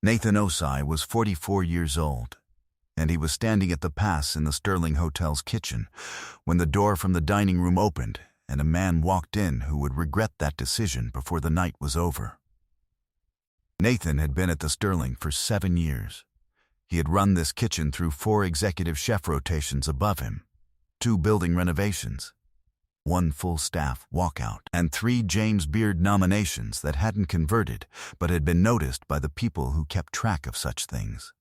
Nathan Osai was 44 years old, and he was standing at the pass in the Sterling Hotel's kitchen when the door from the dining room opened and a man walked in who would regret that decision before the night was over. Nathan had been at the Sterling for 7 years. He had run this kitchen through 4 executive chef rotations above him, 2 building renovations, 1 full staff walkout, and 3 James Beard nominations that hadn't converted but had been noticed by the people who kept track of such things.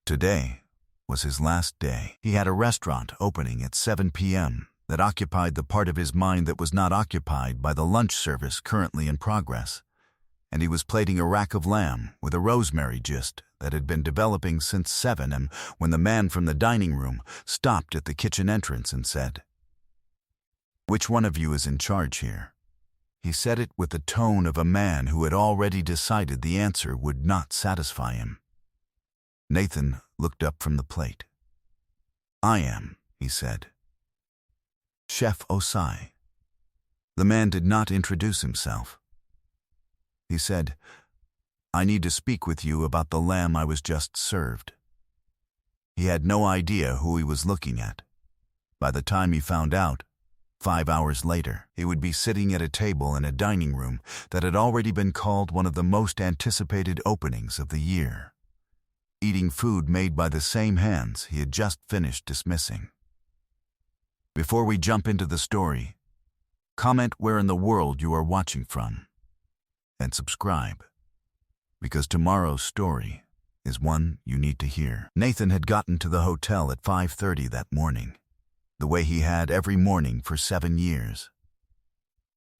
Today was his last day. He had a restaurant opening at 7 p.m. that occupied the part of his mind that was not occupied by the lunch service currently in progress, and he was plating a rack of lamb with a rosemary gist that had been developing since 7 a.m. when the man from the dining room stopped at the kitchen entrance and said, "Which one of you is in charge here?" He said it with the tone of a man who had already decided the answer would not satisfy him. Nathan looked up from the plate. "I am," he said. "Chef Osai." The man did not introduce himself. He said, "I need to speak with you about the lamb I was just served." He had no idea who he was looking at. By the time he found out, 5 hours later, he would be sitting at a table in a dining room that had already been called one of the most anticipated openings of the year, eating food made by the same hands he had just finished dismissing. Before we jump into the story, comment where in the world you are watching from, and subscribe, because tomorrow's story is one you need to hear. Nathan had gotten to the hotel at 5:30 that morning, the way he had every morning for 7 years.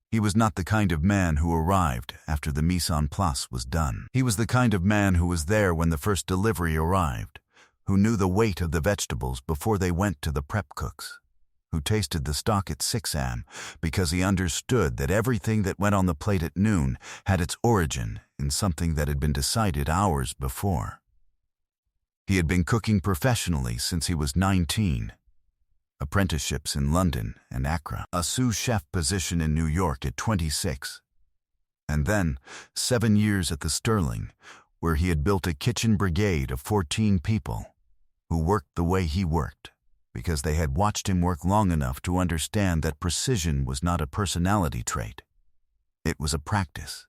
He was not the kind of man who arrived after the mise en place was done. He was the kind of man who was there when the first delivery arrived, who knew the weight of the vegetables before they went to the prep cooks, who tasted the stock at 6 a.m. because he understood that everything that went on the plate at noon had its origin in something that had been decided hours before. He had been cooking professionally since he was 19, apprenticeships in London and Accra, a sous chef position in New York at 26, and then 7 years at the Sterling, where he had built a kitchen brigade of 14 people who worked the way he worked, because they had watched him work long enough to understand that precision was not a personality trait. It was a practice.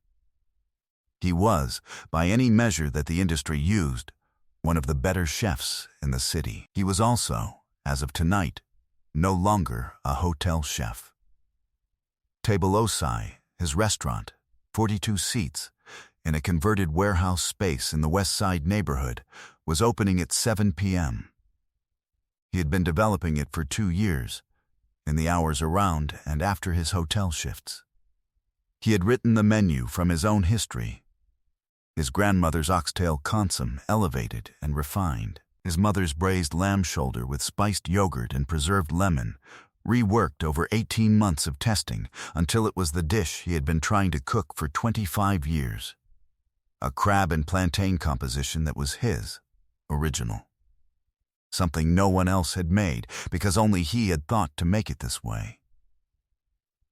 He was, by any measure that the industry used, one of the better chefs in the city. He was also, as of tonight, no longer a hotel chef. Table Osai, his restaurant, 42 seats, in a converted warehouse space in the West Side neighborhood, was opening at 7 p.m. He had been developing it for 2 years, in the hours around and after his hotel shifts. He had written the menu from his own history. His grandmother's oxtail consomme, elevated and refined. His mother's braised lamb shoulder with spiced yogurt and preserved lemon, reworked over 18 months of testing until it was the dish he had been trying to cook for 25 years. A crab and plantain composition that was his, original. Something no one else had made because only he had thought to make it this way.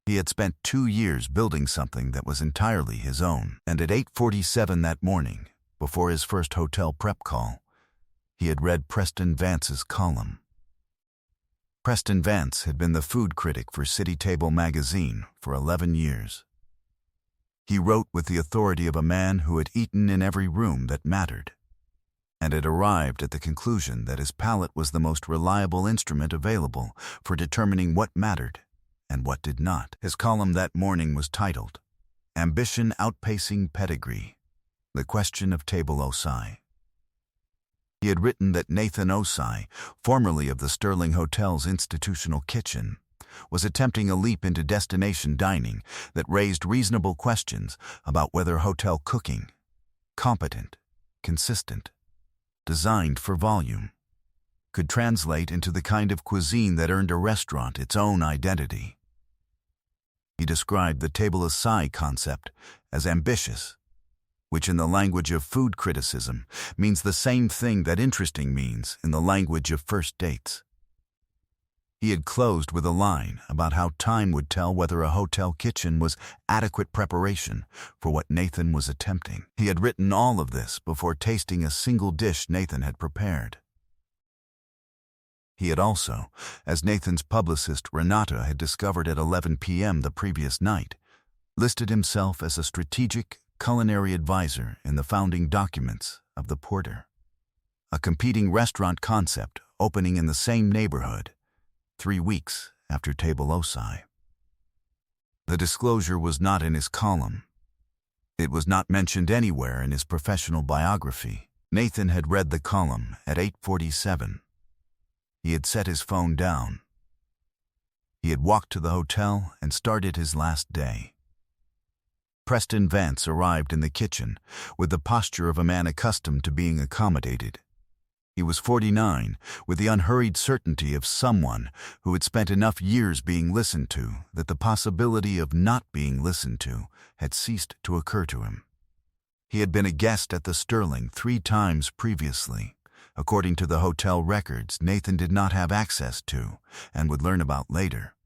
He had spent 2 years building something that was entirely his own, and at 8:47 that morning, before his first hotel prep call, he had read Preston Vance's column. Preston Vance had been the food critic for City Table magazine for 11 years. He wrote with the authority of a man who had eaten in every room that mattered, and had arrived at the conclusion that his palate was the most reliable instrument available for determining what mattered and what did not. His column that morning was titled, "Ambition Outpacing Pedigree, The Question of Table Osai." He had written that Nathan Osai, formerly of the Sterling Hotel's institutional kitchen, was attempting a leap into destination dining that raised reasonable questions about whether hotel cooking, competent, consistent, designed for volume, could translate into the kind of cuisine that earned a restaurant its own identity. He described the Table Osai concept as ambitious, which in the language of food criticism means the same thing that interesting means in the language of first dates. He had closed with a line about how time would tell whether a hotel kitchen was adequate preparation for what Nathan was attempting. He had written all of this before tasting a single dish Nathan had prepared. He had also, as Nathan's publicist Renata had discovered at 11 p.m. the previous night, listed himself as a strategic culinary advisor in the founding documents of the Porter, a competing restaurant concept opening in the same neighborhood 3 weeks after Table Osai. The disclosure was not in his column. It was not mentioned anywhere in his professional biography. Nathan had read the column at 8:47. He had set his phone down. He had walked to the hotel and started his last day. Preston Vance arrived in the kitchen with the posture of a man accustomed to being accommodated. He was 49, with the unhurried certainty of someone who had spent enough years being listened to that the possibility of not being listened to had ceased to occur to him. He had been a guest at the Sterling 3 times previously, according to the hotel records Nathan did not have access to and would learn about later.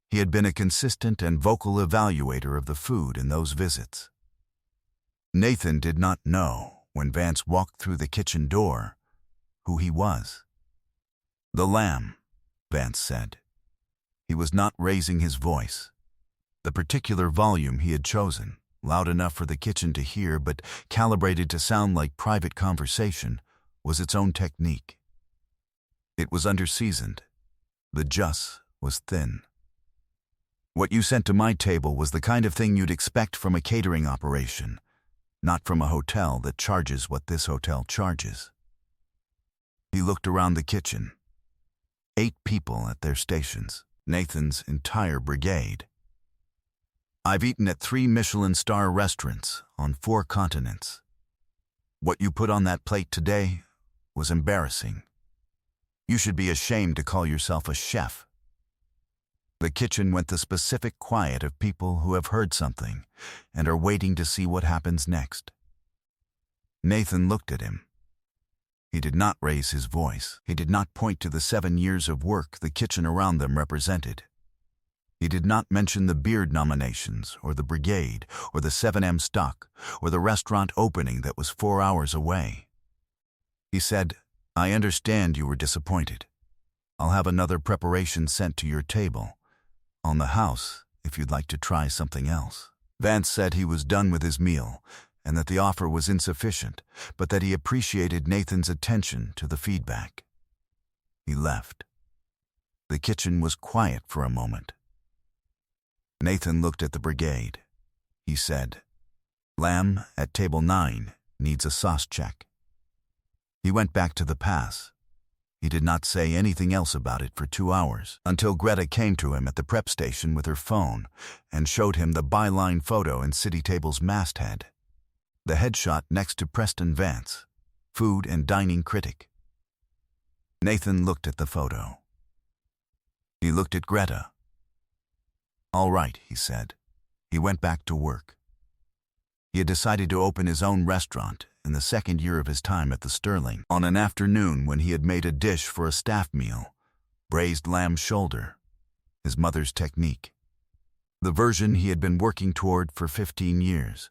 He had been a consistent and vocal evaluator of the food in those visits. Nathan did not know, when Vance walked through the kitchen door, who he was. "The lamb," Vance said. He was not raising his voice. The particular volume he had chosen, loud enough for the kitchen to hear but calibrated to sound like private conversation, was its own technique. It was under-seasoned. The juice was thin. "What you sent to my table was the kind of thing you'd expect from a catering operation, not from a hotel that charges what this hotel charges." He looked around the kitchen. 8 people at their stations, Nathan's entire brigade. "I've eaten at 3 Michelin star restaurants on 4 continents. What you put on that plate today was embarrassing. You should be ashamed to call yourself a chef." The kitchen went the specific quiet of people who have heard something and are waiting to see what happens next. Nathan looked at him. He did not raise his voice. He did not point to the 7 years of work the kitchen around them represented. He did not mention the Beard nominations, or the brigade, or the 7M stock, or the restaurant opening that was 4 hours away. He said, "I understand you were disappointed. I'll have another preparation sent to your table. On the house, if you'd like to try something else." Vance said he was done with his meal and that the offer was insufficient, but that he appreciated Nathan's attention to the feedback. He left. The kitchen was quiet for a moment. Nathan looked at the brigade. He said, "Lamb at table 9 needs a sauce check." He went back to the pass. He did not say anything else about it for 2 hours, until Greta came to him at the prep station with her phone and showed him the byline photo in City Table's masthead. The headshot next to Preston Vance, food and dining critic. Nathan looked at the photo. He looked at Greta. "All right," he said. He went back to work. He had decided to open his own restaurant in the 2nd year of his time at the Sterling, on an afternoon when he had made a dish for a staff meal, braised lamb shoulder, his mother's technique, the version he had been working toward for 15 years,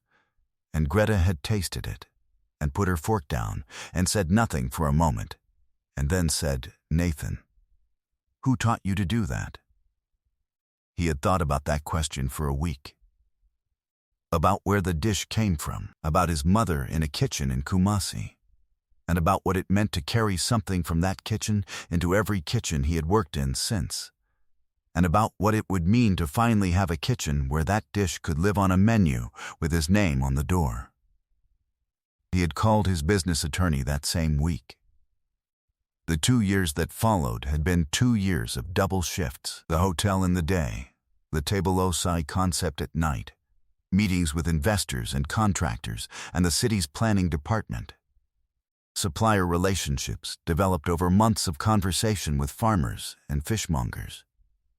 and Greta had tasted it and put her fork down and said nothing for a moment, and then said, "Nathan, who taught you to do that?" He had thought about that question for a week. About where the dish came from, about his mother in a kitchen in Kumasi, and about what it meant to carry something from that kitchen into every kitchen he had worked in since, and about what it would mean to finally have a kitchen where that dish could live on a menu with his name on the door. He had called his business attorney that same week. The 2 years that followed had been 2 years of double shifts, the hotel in the day, the Table Osai concept at night, meetings with investors and contractors and the city's planning department. Supplier relationships developed over months of conversation with farmers and fishmongers,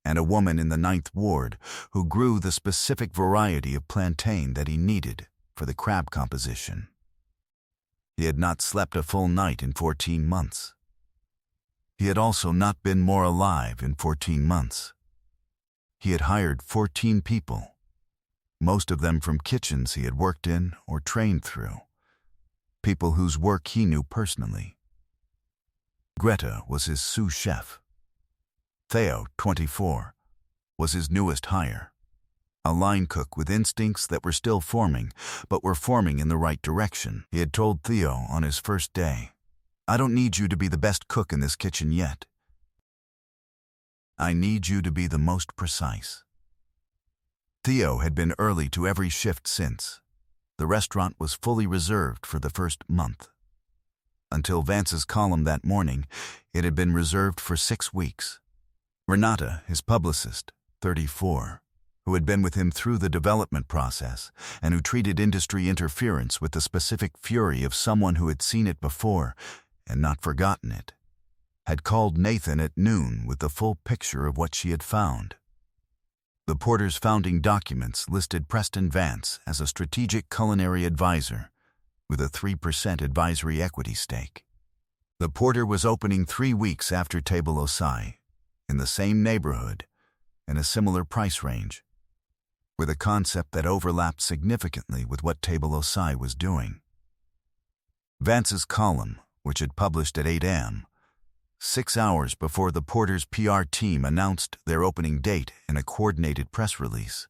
and a woman in the 9th Ward who grew the specific variety of plantain that he needed for the crab composition. He had not slept a full night in 14 months. He had also not been more alive in 14 months. He had hired 14 people, most of them from kitchens he had worked in or trained through, people whose work he knew personally. Greta was his sous chef. Theo, 24, was his newest hire, a line cook with instincts that were still forming, but were forming in the right direction. He had told Theo on his first day, "I don't need you to be the best cook in this kitchen yet. I need you to be the most precise." Theo had been early to every shift since. The restaurant was fully reserved for the first month. Until Vance's column that morning, it had been reserved for 6 weeks. Renata, his publicist, 34, who had been with him through the development process and who treated industry interference with the specific fury of someone who had seen it before and not forgotten it, had called Nathan at noon with the full picture of what she had found. The Porter's founding documents listed Preston Vance as a strategic culinary advisor with a 3% advisory equity stake. The Porter was opening 3 weeks after Table Osai, in the same neighborhood, in a similar price range, with a concept that overlapped significantly with what Table Osai was doing. Vance's column, which had published at 8 a.m., 6 hours before the Porter's PR team announced their opening date in a coordinated press release,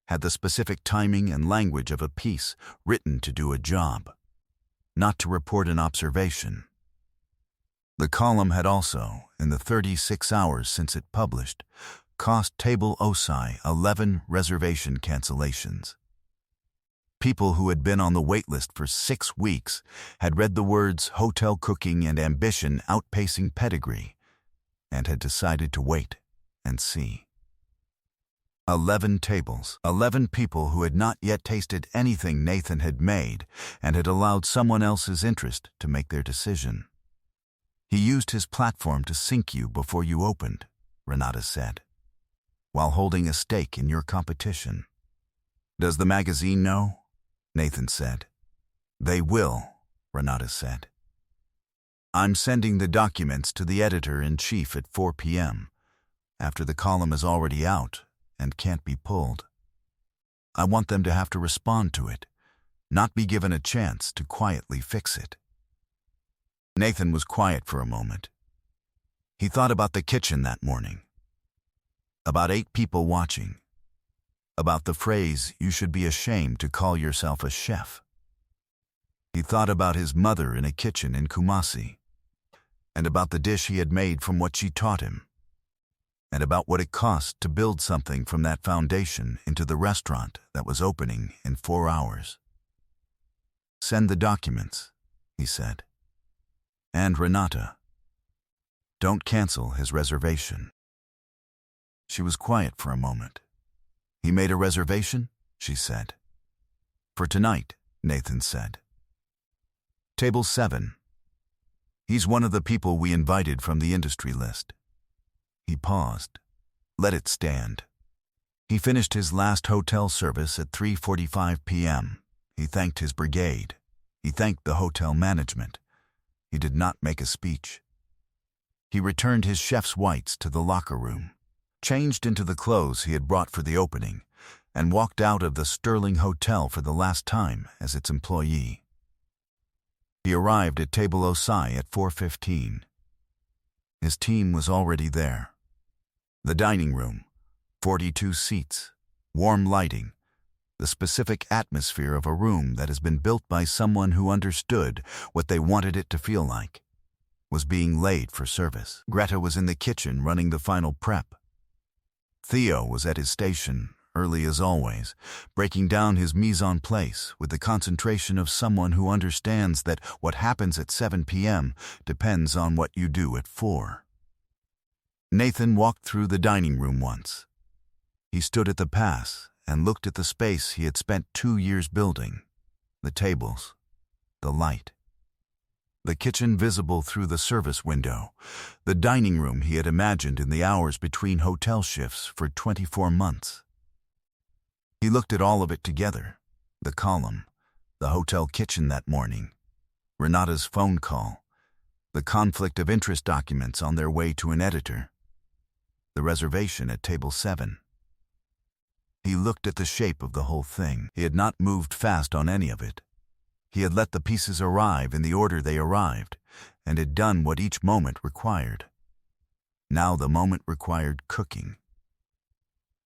had the specific timing and language of a piece written to do a job, not to report an observation. The column had also, in the 36 hours since it published, cost Table Osai 11 reservation cancellations. People who had been on the waitlist for 6 weeks had read the words hotel cooking and ambition outpacing pedigree and had decided to wait and see. 11 tables, 11 people who had not yet tasted anything Nathan had made and had allowed someone else's interest to make their decision. "He used his platform to sink you before you opened," Renata said, "while holding a stake in your competition." "Does the magazine know?" Nathan said. "They will," Renata said. "I'm sending the documents to the editor-in-chief at 4 p.m., after the column is already out and can't be pulled. I want them to have to respond to it, not be given a chance to quietly fix it." Nathan was quiet for a moment. He thought about the kitchen that morning, about 8 people watching, about the phrase, "You should be ashamed to call yourself a chef." He thought about his mother in a kitchen in Kumasi, and about the dish he had made from what she taught him, and about what it cost to build something from that foundation into the restaurant that was opening in 4 hours. "Send the documents," he said. "And Renata, don't cancel his reservation." She was quiet for a moment. "He made a reservation?" she said. "For tonight," Nathan said. "Table 7. He's one of the people we invited from the industry list." He paused. Let it stand. He finished his last hotel service at 3:45 p.m. He thanked his brigade. He thanked the hotel management. He did not make a speech. He returned his chef's whites to the locker room, changed into the clothes he had brought for the opening, and walked out of the Sterling Hotel for the last time as its employee. He arrived at Table Osai at 4:15. His team was already there. The dining room, 42 seats, warm lighting, the specific atmosphere of a room that has been built by someone who understood what they wanted it to feel like, was being laid for service. Greta was in the kitchen running the final prep. Theo was at his station, early as always, breaking down his mise en place with the concentration of someone who understands that what happens at 7 p.m. depends on what you do at 4. Nathan walked through the dining room once. He stood at the pass and looked at the space he had spent 2 years building, the tables, the light. The kitchen visible through the service window, the dining room he had imagined in the hours between hotel shifts for 24 months. He looked at all of it together, the column, the hotel kitchen that morning, Renata's phone call, The conflict of interest documents on their way to an editor. The reservation at table 7. He looked at the shape of the whole thing. He had not moved fast on any of it. He had let the pieces arrive in the order they arrived, and had done what each moment required. Now the moment required cooking.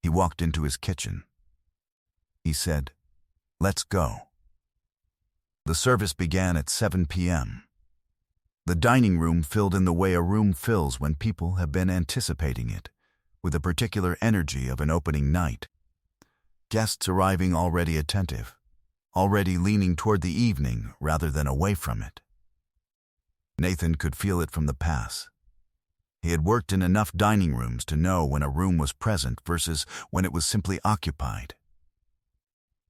He walked into his kitchen. He said, "Let's go." The service began at 7 p.m. The dining room filled in the way a room fills when people have been anticipating it, with the particular energy of an opening night. Guests arriving already attentive, already leaning toward the evening rather than away from it. Nathan could feel it from the pass. He had worked in enough dining rooms to know when a room was present versus when it was simply occupied.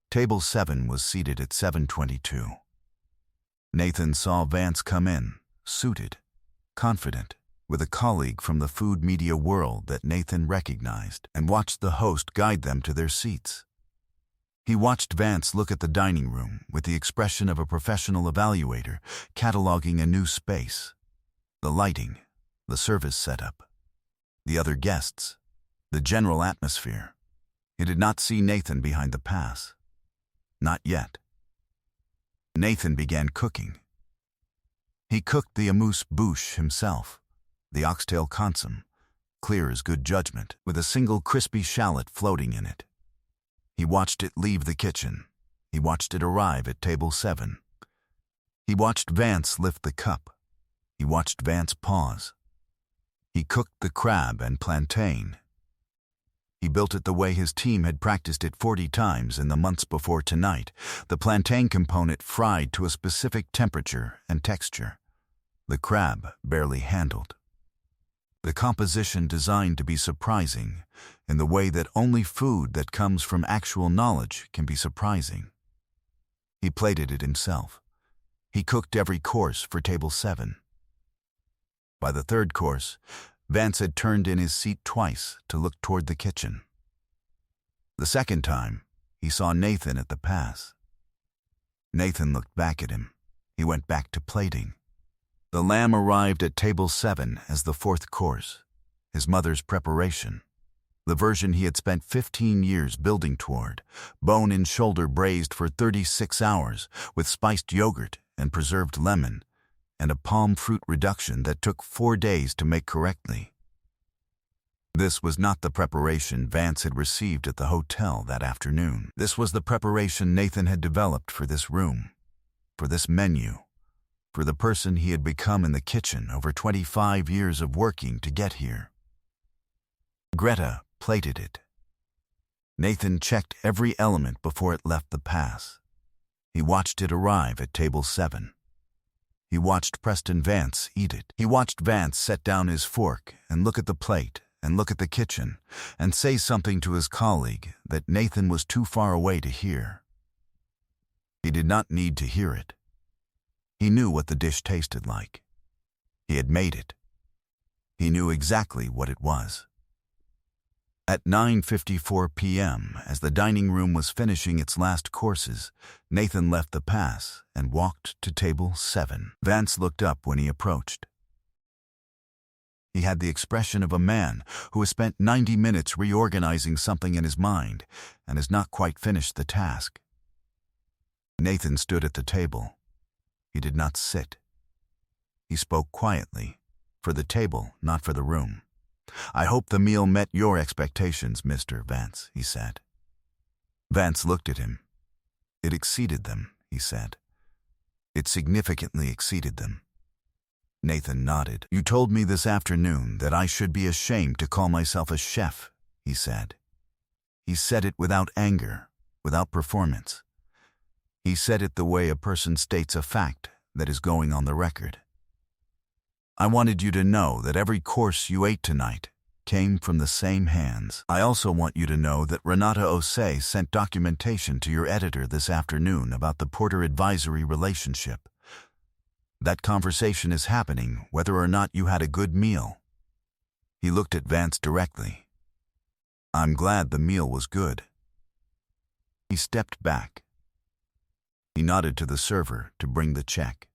Table 7 was seated at 7:22. Nathan saw Vance come in, suited, confident, with a colleague from the food media world that Nathan recognized, and watched the host guide them to their seats. He watched Vance look at the dining room with the expression of a professional evaluator cataloging a new space. The lighting, the service setup, the other guests, the general atmosphere. He did not see Nathan behind the pass. Not yet. Nathan began cooking. He cooked the amuse-bouche himself, the oxtail consomme, clear as good judgment, with a single crispy shallot floating in it. He watched it leave the kitchen. He watched it arrive at table 7. He watched Vance lift the cup. He watched Vance pause. He cooked the crab and plantain. He built it the way his team had practiced it 40 times in the months before tonight, the plantain component fried to a specific temperature and texture, the crab barely handled. The composition designed to be surprising in the way that only food that comes from actual knowledge can be surprising. He plated it himself. He cooked every course for table 7. By the third course, Vance had turned in his seat twice to look toward the kitchen. The second time, he saw Nathan at the pass. Nathan looked back at him. He went back to plating. The lamb arrived at table 7 as the fourth course, his mother's preparation, the version he had spent 15 years building toward, bone and shoulder braised for 36 hours with spiced yogurt and preserved lemon, and a palm fruit reduction that took 4 days to make correctly. This was not the preparation Vance had received at the hotel that afternoon. This was the preparation Nathan had developed for this room, for this menu, for the person he had become in the kitchen over 25 years of working to get here. Greta plated it. Nathan checked every element before it left the pass. He watched it arrive at table 7. He watched Preston Vance eat it. He watched Vance set down his fork and look at the plate and look at the kitchen and say something to his colleague that Nathan was too far away to hear. He did not need to hear it. He knew what the dish tasted like. He had made it. He knew exactly what it was. At 9:54 p.m., as the dining room was finishing its last courses, Nathan left the pass and walked to table 7. Vance looked up when he approached. He had the expression of a man who has spent 90 minutes reorganizing something in his mind and has not quite finished the task. Nathan stood at the table. He did not sit. He spoke quietly, for the table, not for the room. "I hope the meal met your expectations, Mr. Vance," he said. Vance looked at him. "It exceeded them," he said. "It significantly exceeded them." Nathan nodded. "You told me this afternoon that I should be ashamed to call myself a chef," he said. He said it without anger, without performance. He said it the way a person states a fact that is going on the record. "I wanted you to know that every course you ate tonight came from the same hands. I also want you to know that Renata Osei sent documentation to your editor this afternoon about the Porter advisory relationship. That conversation is happening whether or not you had a good meal." He looked at Vance directly. "I'm glad the meal was good." He stepped back. He nodded to the server to bring the check.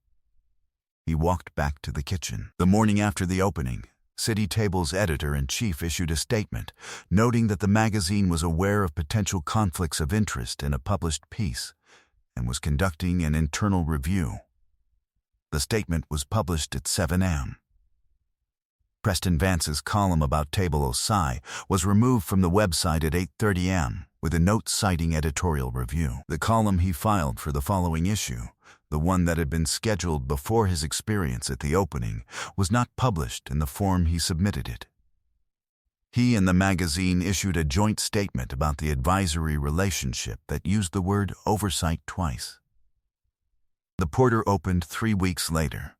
He walked back to the kitchen. The morning after the opening, City Table's editor-in-chief issued a statement, noting that the magazine was aware of potential conflicts of interest in a published piece and was conducting an internal review. The statement was published at 7 a.m. Preston Vance's column about Table Osai was removed from the website at 8:30 a.m. with a note citing editorial review. The column he filed for the following issue, the one that had been scheduled before his experience at the opening, was not published in the form he submitted it. He and the magazine issued a joint statement about the advisory relationship that used the word oversight twice. The Porter opened 3 weeks later.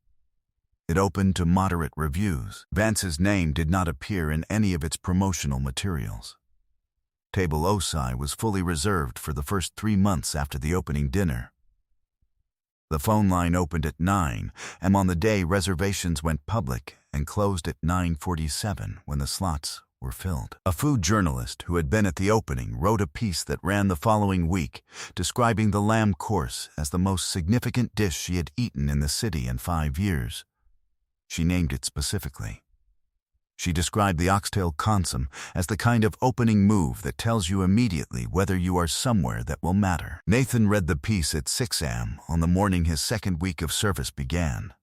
It opened to moderate reviews. Vance's name did not appear in any of its promotional materials. Table Osai was fully reserved for the first 3 months after the opening dinner. The phone line opened at 9, and on the day reservations went public and closed at 9:47 when the slots were filled. A food journalist who had been at the opening wrote a piece that ran the following week, describing the lamb course as the most significant dish she had eaten in the city in 5 years. She named it specifically. She described the oxtail consomme as the kind of opening move that tells you immediately whether you are somewhere that will matter. Nathan read the piece at 6 a.m. on the morning his second week of service began.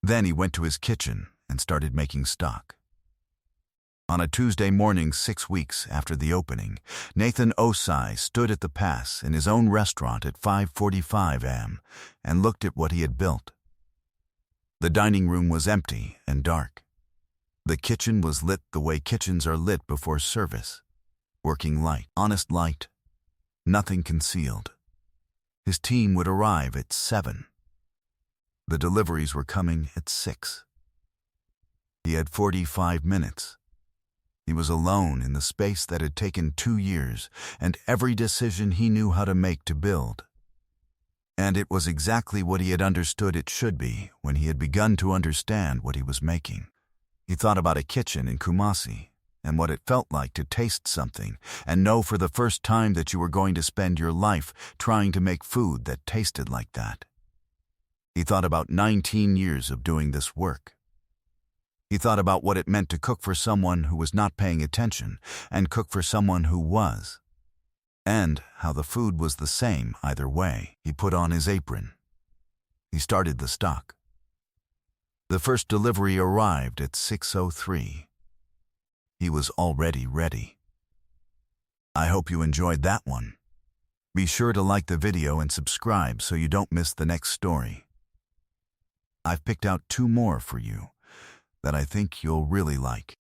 Then he went to his kitchen and started making stock. On a Tuesday morning 6 weeks after the opening, Nathan Osai stood at the pass in his own restaurant at 5:45 a.m. and looked at what he had built. The dining room was empty and dark. The kitchen was lit the way kitchens are lit before service. Working light, honest light, nothing concealed. His team would arrive at 7. The deliveries were coming at 6. He had 45 minutes. He was alone in the space that had taken 2 years and every decision he knew how to make to build. And it was exactly what he had understood it should be when he had begun to understand what he was making. He thought about a kitchen in Kumasi and what it felt like to taste something and know for the first time that you were going to spend your life trying to make food that tasted like that. He thought about 19 years of doing this work. He thought about what it meant to cook for someone who was not paying attention and cook for someone who was, and how the food was the same either way. He put on his apron. He started the stock. The first delivery arrived at 6:03. He was already ready. I hope you enjoyed that one. Be sure to like the video and subscribe so you don't miss the next story. I've picked out 2 more for you that I think you'll really like.